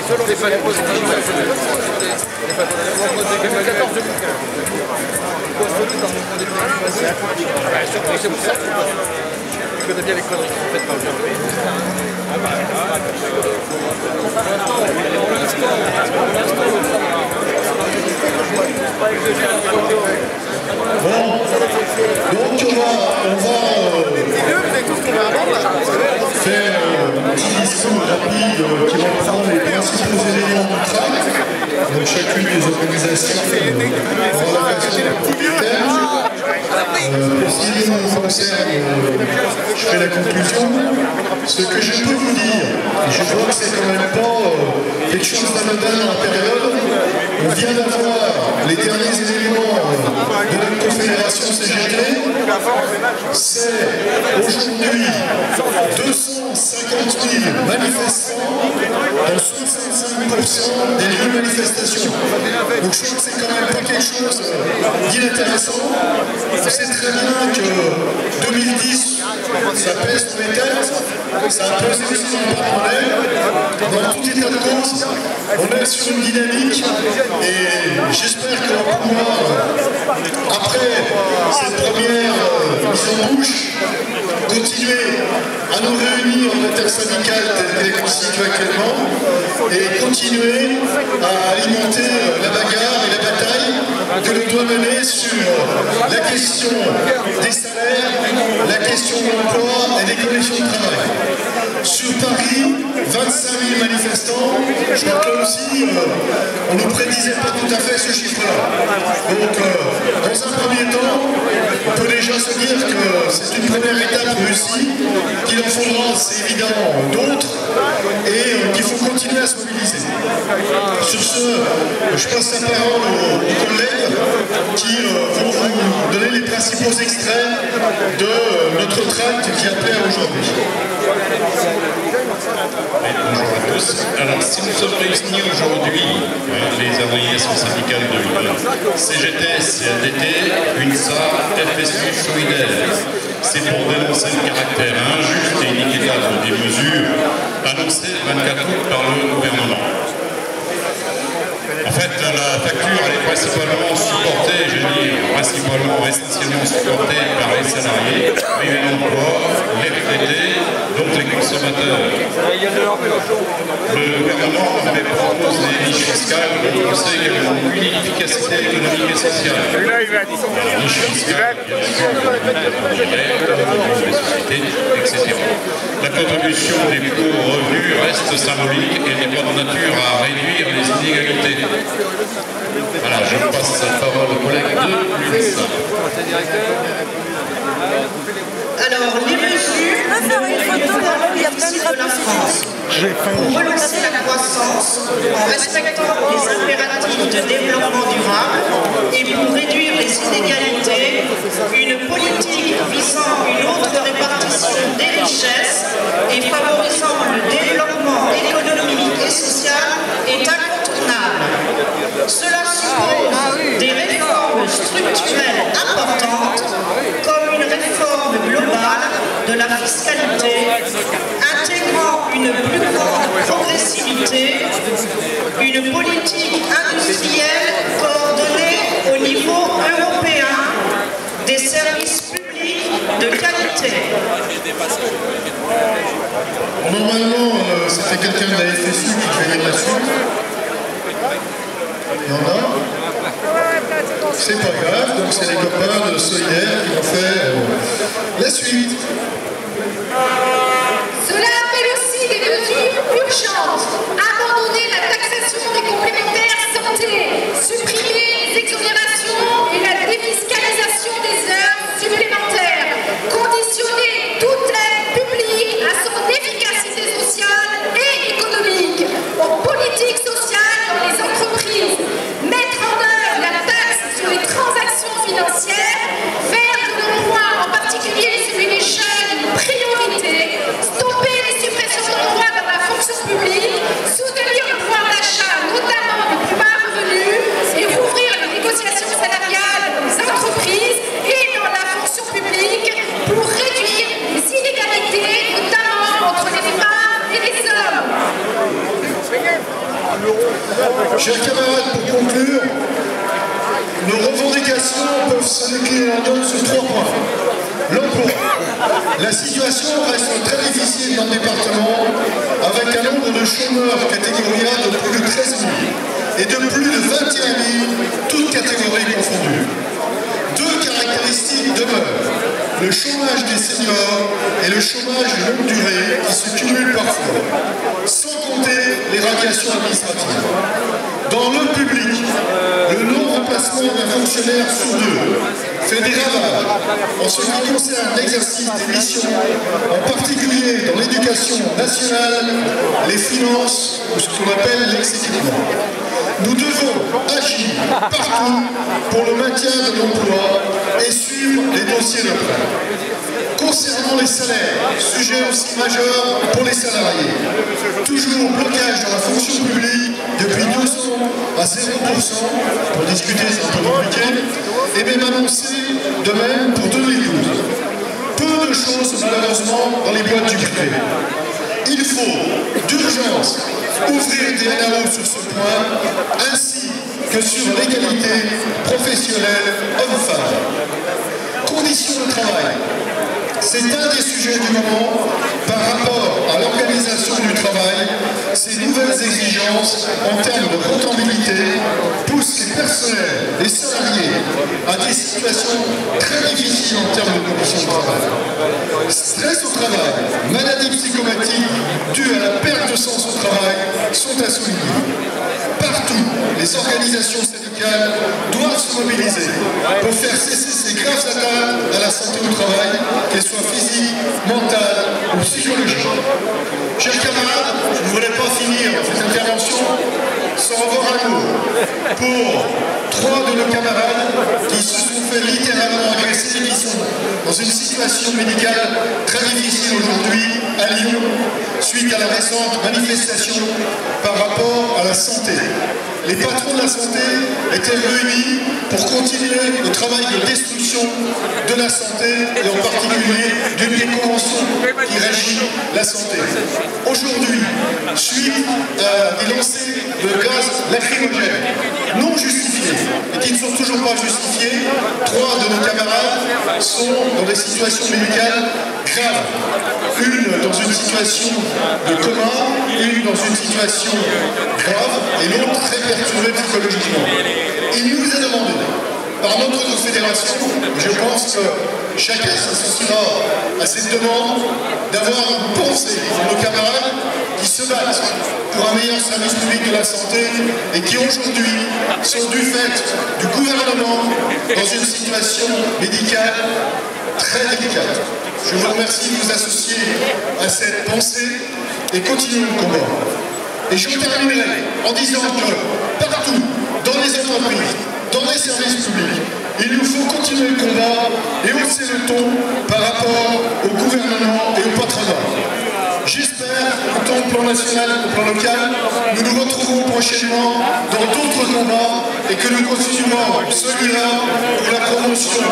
Selon les palais positifs, c'est pour ça que je connais bien les conneries qui sont faites par le Gervais. Bon, donc on va faire un petit discours rapide qui reprend les principaux éléments du tract. Donc chacune des organisations aura la version thème. Pour ce qui nous concerne, je fais la conclusion. Ce que je peux vous dire, et je vois que c'est quand même pas quelque chose d'anodin dans la période, on vient d'avoir les derniers éléments de notre confédération CGT. C'est aujourd'hui 250 000 manifestants dans 65% des lieux de manifestation. Donc je trouve que c'est quand même pas quelque chose d'inintéressant. On sait très bien que 2010, ça pèse sur les têtes, ça a pesé aussi sur le patronel. Dans tout état de cause, on est sur une dynamique et j'espère qu'on va pouvoir, après cette première mise en bouche, continuer à nous réunir en intersyndicale telle qu'elle est constituée actuellement et continuer à alimenter la bagarre et la bataille que l'on doit mener sur la question des salaires, la question de l'emploi et des conditions de travail. Sur Paris, 25 000 manifestants, je crois que là aussi, on ne prédisait pas tout à fait ce chiffre-là. Donc, dans un premier temps, on peut déjà se dire que c'est une première étape réussie, qu'il en faudra, c'est évidemment, d'autres, et qu'il faut continuer à se mobiliser. Sur ce, je passe la parole aux collègues qui vont vous donner les principaux extraits de notre tract qui appelle aujourd'hui. Bonjour à tous. Alors, si nous sommes réunis aujourd'hui, les organisations syndicales de l'Union, CGT, CFDT, UNSA, FSU, Solidaire, c'est pour dénoncer le caractère injuste et inéquitable des mesures annoncées le 24 août par le gouvernement. En fait, la facture, elle est principalement supportée, je dis principalement, essentiellement supportée par les salariés, privés d'emploi, les retraités, donc les consommateurs. Le gouvernement avait proposé des niches fiscales dont on sait qu'elles n'ont aucune efficacité économique et sociale. La niche fiscale, bien sûr, des sociétés, etc. La contribution des plus hauts revenus reste symbolique et n'est pas de nature à réduire les inégalités. Voilà, je passe la parole au collègue de l'UNSA. Alors, les mesures de la France pour relancer la croissance en respectant les impératifs de développement durable et pour réduire les inégalités, une politique visant une autre répartition des richesses et favorisant le développement économique et social est incontournable. Cela suppose des réformes structurelles importantes comme une réforme globale de la fiscalité intégrant une plus grande progressivité, une politique industrielle coordonnée au niveau européen, des services publics de qualité. Normalement, c'était quelqu'un de la FSU qui devait lire là-dessus. Il y en a. C'est pas grave, donc c'est les copains de Solidaire qui ont fait la suite. Cela appelle aussi des mesures urgentes. Abandonner la taxation des complémentaires santé, supprimer les exonérations et la défiscalisation des heures supplémentaires, conditionner toute aide publique à son efficacité sociale et économique, aux politiques sociales dans les entreprises, mettre en œuvre la taxe sur les transactions financières, faire de l'emploi, en particulier celui des jeunes, une priorité, camarades, pour conclure, nos revendications peuvent se décliner en deux sur 3 points. L'emploi. La situation reste très difficile dans le département, avec un nombre de chômeurs catégorie A de plus de 13 000 et de plus de 21 000, toutes catégories confondues. 2 caractéristiques demeurent, le chômage des seniors et le chômage de longue durée qui se cumulent parfois, sans compter les radiations administratives. Dans le public, le non-remplacement d'un fonctionnaire sur 2 fait des ravages en ce qui concerne l'exercice des missions, en particulier dans l'éducation nationale, les finances ou ce qu'on appelle l'exécution. Nous devons agir partout pour le maintien de l'emploi et suivre les dossiers de prêt. Concernant les salaires, sujet aussi majeur pour les salariés. Toujours blocage dans la fonction publique depuis 2 ans à 0%, pour discuter c'est un peu compliqué, et même annoncé de même pour 2012. Peu de choses malheureusement dans les boîtes du privé. Il faut d'urgence ouvrir des NAO sur ce point, ainsi que sur l'égalité professionnelle homme-femme. Conditions de travail. C'est un des sujets du moment par rapport à l'organisation du travail. Ces nouvelles exigences en termes de rentabilité poussent les personnels, les salariés à des situations très difficiles en termes de conditions de travail. Stress au travail, maladies psychomatiques dues à la perte de sens au travail sont à souligner. Partout, les organisations syndicales doivent se mobiliser pour faire cesser ces graves atteintes à la santé au travail, qu'elles soient physiques, mentales ou psychologiques. Chers camarades, je ne voulais pas finir cette intervention sans avoir un mot pour 3 de nos camarades qui se sont fait littéralement agresser, qui sont dans une situation médicale très difficile aujourd'hui à Lyon, suite à la récente manifestation par rapport à la santé. Les patrons de la santé étaient réunis pour continuer le travail de destruction de la santé et en particulier d'une des conventions qui régit la santé. Aujourd'hui, suite à des lancers de gaz lacrymogènes non justifiés et qui ne sont toujours pas justifiés, 3 de nos camarades sont dans des situations médicales graves. Une dans une situation de coma, une dans une situation grave et l'autre très perturbée psychologiquement. Il nous est demandé par notre confédération, je pense que chacun s'associera à cette demande, d'avoir une pensée pour nos camarades qui se battent pour un meilleur service public de la santé et qui aujourd'hui sont du fait du gouvernement dans une situation médicale très délicate. Je vous remercie de vous associer à cette pensée et continuons le combat. Et je terminerai en disant que partout, dans les entreprises, dans les services publics, il nous faut continuer le combat et hausser le ton par rapport au gouvernement et au patronat. J'espère qu'autant au plan national qu'au plan local, nous nous retrouverons prochainement dans d'autres combats et que nous continuerons celui-là pour la promotion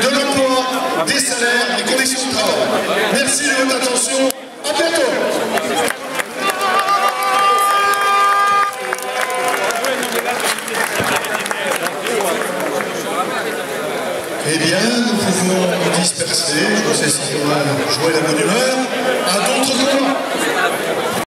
de l'emploi, des salaires et des conditions de travail. Merci de votre attention. À bientôt. Eh bien, nous pouvons nous disperser, je ne sais si on va jouer la bonne humeur, à d'autres combats.